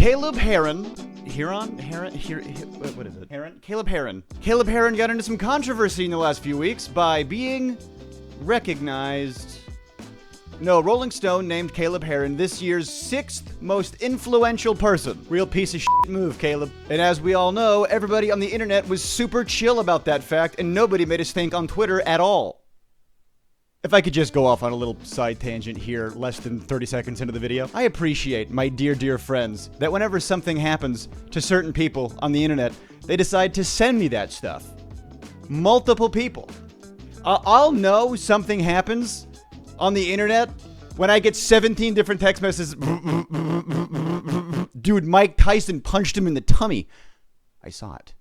Caleb Heron. What is it? Heron? Caleb Heron. Caleb Heron got into some controversy in the last few weeks by being recognized. No, Rolling Stone named Caleb Heron this year's 6th most influential person. Real piece of shit move, Caleb. And as we all know, everybody on the internet was super chill about that fact, and nobody made us think on Twitter at all. If I could just go off on a little side tangent here, less than 30 seconds into the video. I appreciate, my dear friends, that whenever something happens to certain people on the internet, they decide to send me that stuff. Multiple people. I'll know something happens on the internet when I get 17 different text messages. Dude, Mike Tyson punched him in the tummy. I saw it.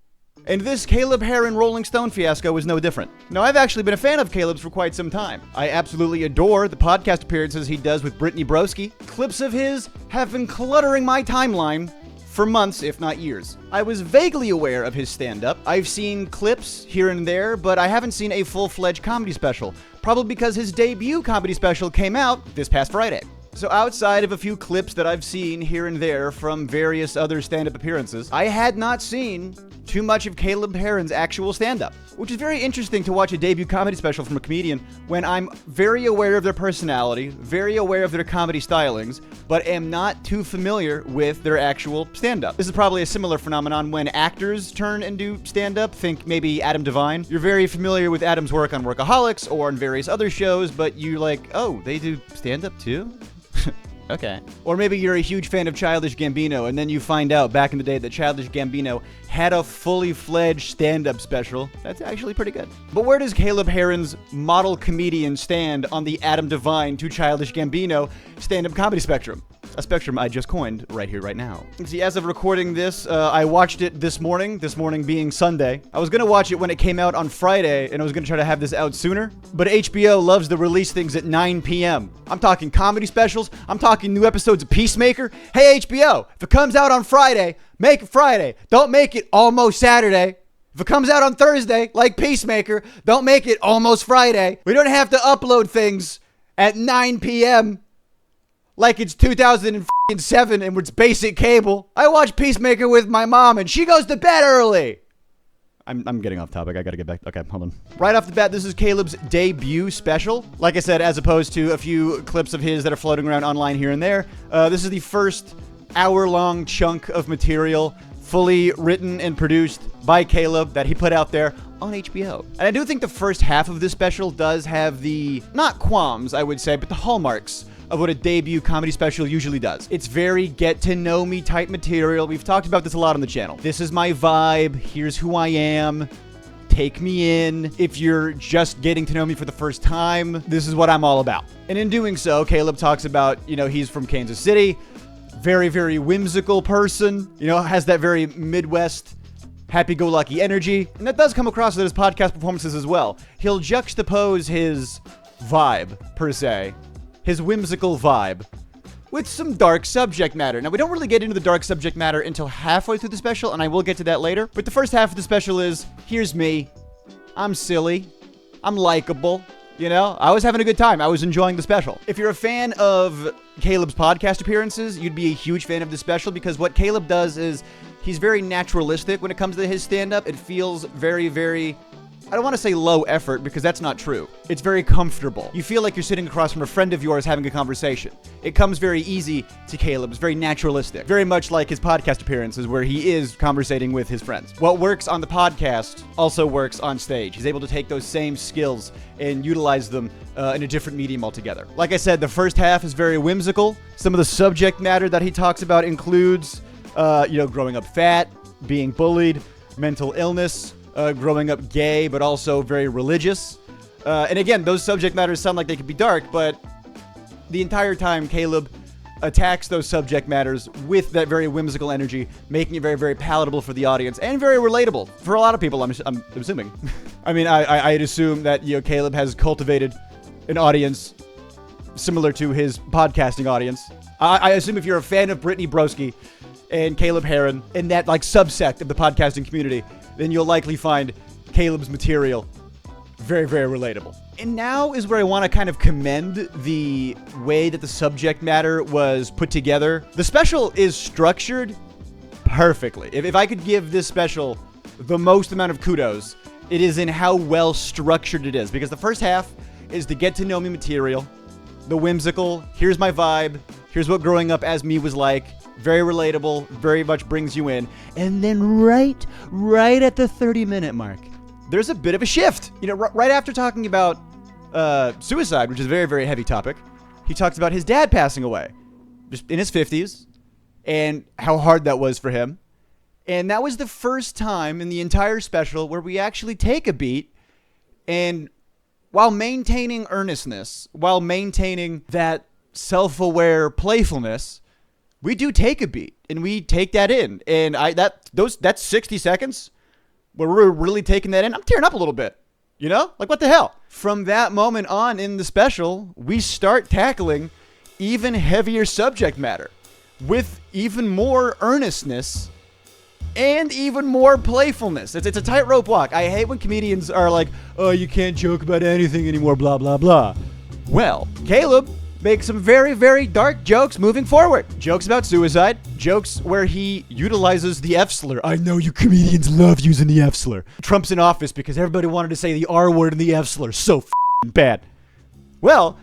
And this Caleb Heron Rolling Stone fiasco was no different. Now, I've actually been a fan of Caleb's for quite some time. I absolutely adore the podcast appearances he does with Brittany Broski. Clips of his have been cluttering my timeline for months, if not years. I was vaguely aware of his stand-up. I've seen clips here and there, but I haven't seen a full-fledged comedy special. Probably because his debut comedy special came out this past Friday. So outside of a few clips that I've seen here and there from various other stand-up appearances, I had not seen too much of Caleb Heron's actual stand-up, which is very interesting to watch a debut comedy special from a comedian when I'm very aware of their personality, very aware of their comedy stylings, but am not too familiar with their actual stand-up. This is probably a similar phenomenon when actors turn and do stand-up. Think maybe Adam Devine. You're very familiar with Adam's work on Workaholics or on various other shows, but you like, oh, they do stand-up too? Okay. Or maybe you're a huge fan of Childish Gambino, and then you find out back in the day that Childish Gambino had a fully fledged stand-up special. That's actually pretty good. But where does Caleb Heron's model comedian stand on the Adam Devine to Childish Gambino stand-up comedy spectrum? A spectrum I just coined right here, right now. See, as of recording this, I watched it this morning being Sunday. I was gonna watch it when it came out on Friday, and I was gonna try to have this out sooner, but HBO loves to release things at 9 p.m. I'm talking comedy specials, I'm talking new episodes of Peacemaker. Hey, HBO, if it comes out on Friday, make it Friday. Don't make it almost Saturday. If it comes out on Thursday, like Peacemaker, don't make it almost Friday. We don't have to upload things at 9 p.m. like it's 2007 and it's basic cable. I watch Peacemaker with my mom and she goes to bed early. I'm getting off topic. I gotta get back. Okay, hold on. Right off the bat, this is Caleb's debut special. Like I said, as opposed to a few clips of his that are floating around online here and there, this is the first hour-long chunk of material fully written and produced by Caleb that he put out there on HBO. And I do think the first half of this special does have the, not qualms, I would say, but the hallmarks of what a debut comedy special usually does. It's very get-to-know-me type material. We've talked about this a lot on the channel. This is my vibe. Here's who I am. Take me in. If you're just getting to know me for the first time, this is what I'm all about. And in doing so, Caleb talks about, he's from Kansas City. Very, very whimsical person. Has that very Midwest happy-go-lucky energy. And that does come across in his podcast performances as well. He'll juxtapose his vibe, per se, his whimsical vibe, with some dark subject matter. Now, we don't really get into the dark subject matter until halfway through the special, and I will get to that later. But the first half of the special is, here's me. I'm silly. I'm likable. I was having a good time. I was enjoying the special. If you're a fan of Caleb's podcast appearances, you'd be a huge fan of the special because what Caleb does is he's very naturalistic when it comes to his stand-up. It feels very, very, I don't want to say low effort because that's not true. It's very comfortable. You feel like you're sitting across from a friend of yours having a conversation. It comes very easy to Caleb. It's very naturalistic. Very much like his podcast appearances where he is conversating with his friends. What works on the podcast also works on stage. He's able to take those same skills and utilize them in a different medium altogether. Like I said, the first half is very whimsical. Some of the subject matter that he talks about includes, growing up fat, being bullied, mental illness, growing up gay, but also very religious. And again, those subject matters sound like they could be dark, but the entire time Caleb attacks those subject matters with that very whimsical energy, making it very, very palatable for the audience and very relatable for a lot of people, I'm assuming. I mean, I'd assume that, Caleb has cultivated an audience similar to his podcasting audience. I assume if you're a fan of Brittany Broski and Caleb Heron in that subsect of the podcasting community, then you'll likely find Caleb's material very, very relatable. And now is where I want to kind of commend the way that the subject matter was put together. The special is structured perfectly. If I could give this special the most amount of kudos, it is in how well structured it is. Because the first half is the get to know me material, the whimsical, here's my vibe, here's what growing up as me was like, very relatable, very much brings you in. And then right at the 30-minute mark, there's a bit of a shift. You know, right after talking about suicide, which is a very, very heavy topic, he talks about his dad passing away, just in his 50s, and how hard that was for him. And that was the first time in the entire special where we actually take a beat, and while maintaining earnestness, while maintaining that self-aware playfulness, we do take a beat, and we take that in. And that's 60 seconds where we're really taking that in. I'm tearing up a little bit, you know? Like, what the hell? From that moment on in the special, we start tackling even heavier subject matter with even more earnestness and even more playfulness. It's a tightrope walk. I hate when comedians are like, oh, you can't joke about anything anymore, blah, blah, blah. Well, Caleb makes some very, very dark jokes moving forward. Jokes about suicide. Jokes where he utilizes the F slur. I know you comedians love using the F slur. Trump's in office because everybody wanted to say the R word and the F slur. So bad. Well,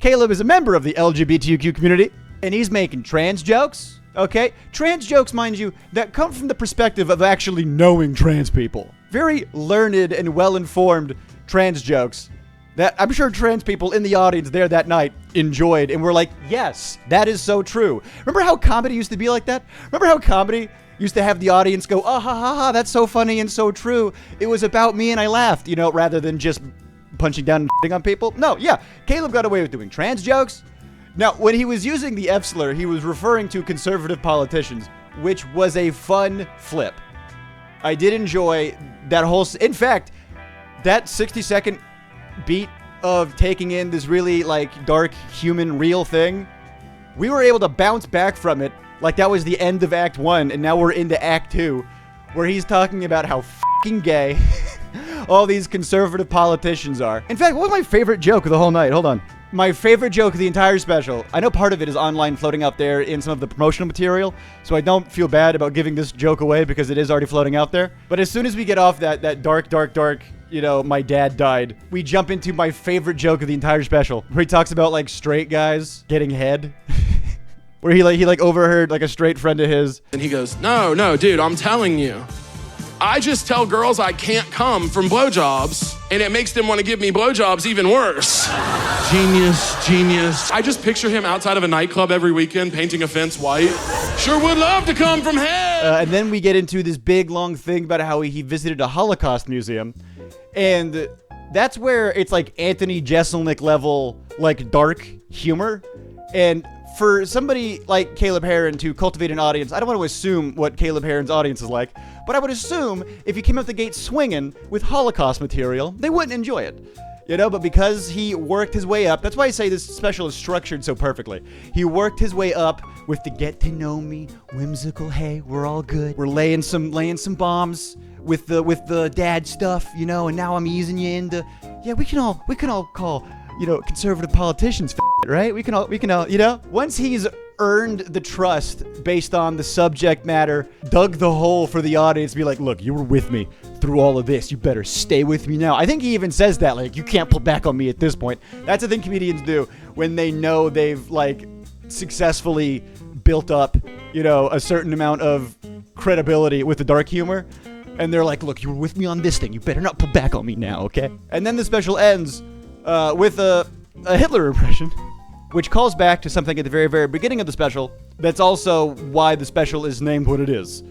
Caleb is a member of the LGBTQ community, and he's making trans jokes. Okay? Trans jokes, mind you, that come from the perspective of actually knowing trans people. Very learned and well-informed trans jokes that I'm sure trans people in the audience there that night enjoyed and were like, yes, that is so true. Remember how comedy used to be like that? Remember how comedy used to have the audience go, ah, ha, ha, ha, that's so funny and so true. It was about me and I laughed, you know, rather than just punching down and shitting on people. No, yeah, Caleb got away with doing trans jokes. Now, when he was using the F slur, he was referring to conservative politicians, which was a fun flip. I did enjoy that whole... In fact, that 60-second beat of taking in this really, like, dark, human, real thing, we were able to bounce back from it like that was the end of Act 1, and now we're into Act 2, where he's talking about how fucking gay all these conservative politicians are. In fact, what was my favorite joke of the whole night? Hold on. My favorite joke of the entire special, I know part of it is online floating out there in some of the promotional material, so I don't feel bad about giving this joke away because it is already floating out there. But as soon as we get off that dark, you know, my dad died, we jump into my favorite joke of the entire special, where he talks about, like, straight guys getting head. Where he overheard, like, a straight friend of his. And he goes, no, dude, I'm telling you. I just tell girls I can't come from blowjobs, and it makes them want to give me blowjobs even worse. Genius. I just picture him outside of a nightclub every weekend painting a fence white. Sure would love to come from hell. And then we get into this big, long thing about how he visited a Holocaust museum. And that's where it's like Anthony Jeselnik level, like, dark humor. And for somebody like Caleb Hearon to cultivate an audience, I don't want to assume what Caleb Hearon's audience is like, but I would assume if you came out the gate swinging with Holocaust material, they wouldn't enjoy it. You know, but because he worked his way up, that's why I say this special is structured so perfectly. He worked his way up with the get to know me, whimsical, hey, we're all good. We're laying some bombs with the dad stuff, you know, and now I'm easing you into, yeah, we can all call, you know, conservative politicians, right? We can all, you know, once he's earned the trust based on the subject matter, dug the hole for the audience to be like, look, you were with me through all of this. You better stay with me now. I think he even says that, like, you can't pull back on me at this point. That's the thing comedians do when they know they've, like, successfully built up, you know, a certain amount of credibility with the dark humor. And they're like, look, you were with me on this thing. You better not pull back on me now, okay? And then the special ends with a Hitler impression, which calls back to something at the very, very beginning of the special. That's also why the special is named what it is.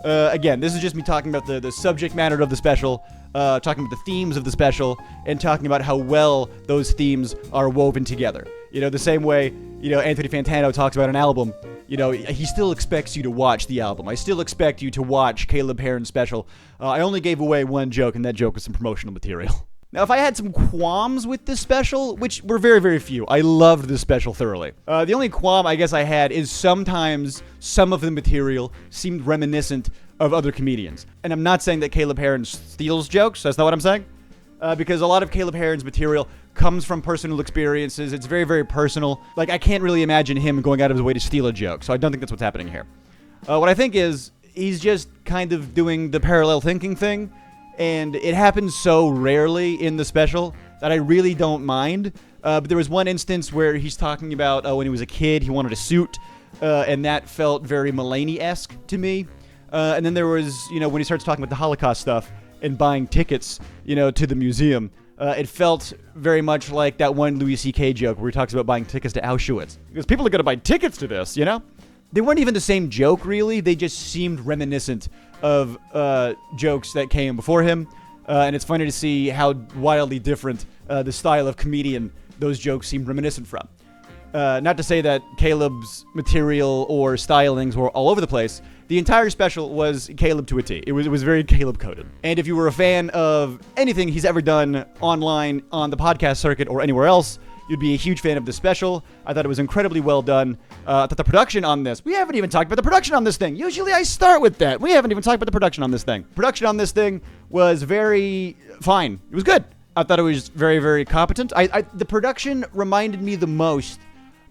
Again, this is just me talking about the subject matter of the special, talking about the themes of the special, and talking about how well those themes are woven together. You know, the same way, you know, Anthony Fantano talks about an album. You know, he still expects you to watch the album. I still expect you to watch Caleb Hearon's special. I only gave away one joke, and that joke was some promotional material. Now, if I had some qualms with this special, which were very, very few, I loved this special thoroughly. The only qualm I guess I had is sometimes some of the material seemed reminiscent of other comedians. And I'm not saying that Caleb Hearon steals jokes. That's not what I'm saying. because a lot of Caleb Heron's material comes from personal experiences. It's very, very personal. Like, I can't really imagine him going out of his way to steal a joke, so I don't think that's what's happening here. What I think is he's just kind of doing the parallel thinking thing, and it happens so rarely in the special that I really don't mind. But there was one instance where he's talking about when he was a kid, he wanted a suit, and that felt very Mulaney-esque to me. And then there was, when he starts talking about the Holocaust stuff and buying tickets, to the museum, it felt very much like that one Louis C.K. joke where he talks about buying tickets to Auschwitz. Because people are going to buy tickets to this, They weren't even the same joke, really. They just seemed reminiscent of jokes that came before him. And it's funny to see how wildly different the style of comedian those jokes seemed reminiscent from. Not to say that Caleb's material or stylings were all over the place. The entire special was Caleb to a T. It was very Caleb-coded. And if you were a fan of anything he's ever done online on the podcast circuit or anywhere else, you'd be a huge fan of the special. I thought it was incredibly well done. I thought the production on this, we haven't even talked about the production on this thing. Usually I start with that. We haven't even talked about the production on this thing. Production on this thing was very fine. It was good. I thought it was very, very competent. The production reminded me the most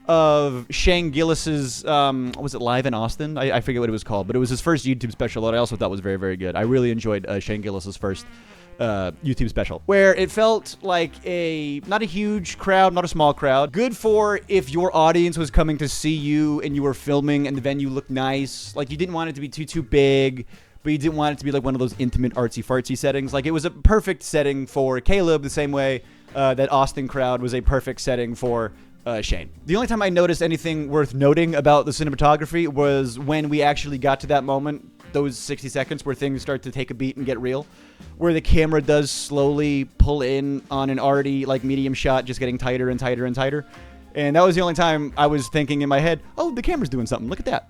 of Shane Gillis's, was it Live in Austin? I forget what it was called, but it was his first YouTube special that I also thought was very, very good. I really enjoyed Shane Gillis's first YouTube special, where it felt like not a huge crowd, not a small crowd. Good for if your audience was coming to see you and you were filming and the venue looked nice. Like, you didn't want it to be too big, but you didn't want it to be like one of those intimate artsy-fartsy settings. Like, it was a perfect setting for Caleb, the same way that Austin crowd was a perfect setting for Shane. The only time I noticed anything worth noting about the cinematography was when we actually got to that moment, those 60 seconds where things start to take a beat and get real, where the camera does slowly pull in on an already medium shot, just getting tighter and tighter and tighter. And that was the only time I was thinking in my head, oh, the camera's doing something. Look at that,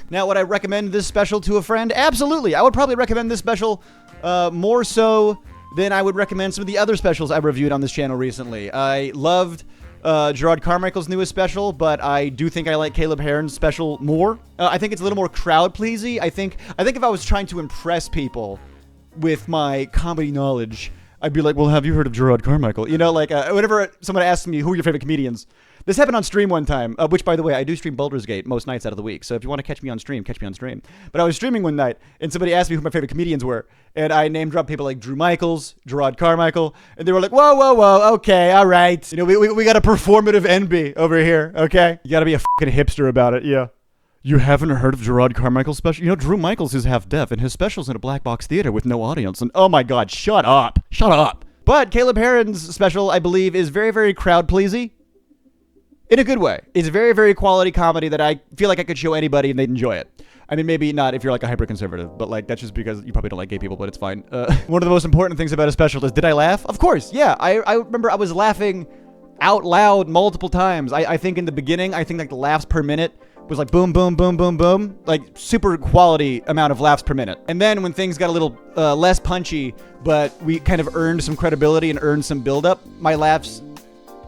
Now, would I recommend this special to a friend? Absolutely. I would probably recommend this special more so than I would recommend some of the other specials I reviewed on this channel recently. I loved Gerard Carmichael's newest special, but I do think I like Caleb Heron's special more. I think it's a little more crowd-pleasy. I think if I was trying to impress people with my comedy knowledge, I'd be like, well, have you heard of Gerard Carmichael? Whenever someone asks me, who are your favorite comedians? This happened on stream one time, which, by the way, I do stream Baldur's Gate most nights out of the week. So if you want to catch me on stream, catch me on stream. But I was streaming one night, and somebody asked me who my favorite comedians were. And I name-dropped people like Drew Michaels, Gerard Carmichael. And they were like, whoa, okay, all right. We got a performative envy over here, okay? You got to be a fucking hipster about it, yeah. You haven't heard of Gerard Carmichael's special? Drew Michaels is half deaf, and his special's in a black box theater with no audience. And oh my God, shut up. Shut up. But Caleb Heron's special, I believe, is very, very crowd-pleasy. In a good way. It's very, very quality comedy that I feel like I could show anybody and they'd enjoy it. I mean, maybe not if you're like a hyper-conservative, but that's just because you probably don't like gay people, but it's fine. One of the most important things about a special is, did I laugh? Of course, yeah. I remember I was laughing out loud multiple times. I think in the beginning, the laughs per minute was like boom, boom, boom, boom, boom. Like super quality amount of laughs per minute. And then when things got a little less punchy, but we kind of earned some credibility and earned some build-up, my laughs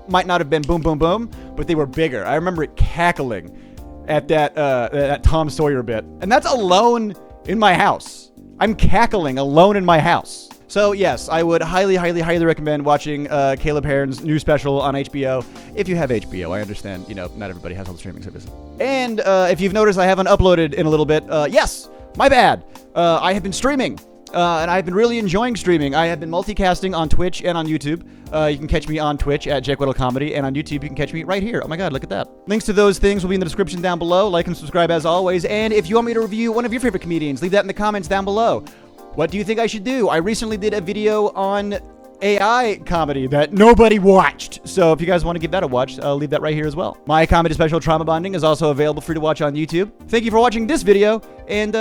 might not have been boom, boom, boom, but they were bigger. I remember it cackling at that Tom Sawyer bit. And that's alone in my house. I'm cackling alone in my house. So yes, I would highly, highly, highly recommend watching Caleb Heron's new special on HBO. If you have HBO, I understand, not everybody has all the streaming services. And if you've noticed I haven't uploaded in a little bit, yes, my bad. I have been streaming. And I've been really enjoying streaming. I have been multicasting on Twitch and on YouTube. You can catch me on Twitch at Weddle Comedy, and on YouTube you can catch me right here. Oh my God, look at that. Links to those things will be in the description down below. Like and subscribe as always. And if you want me to review one of your favorite comedians, leave that in the comments down below. What do you think I should do? I recently did a video on AI comedy that nobody watched. So if you guys want to give that a watch, I'll leave that right here as well. My comedy special, Trauma Bonding, is also available for you to watch on YouTube. Thank you for watching this video, and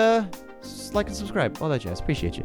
like and subscribe. All that jazz. Appreciate you.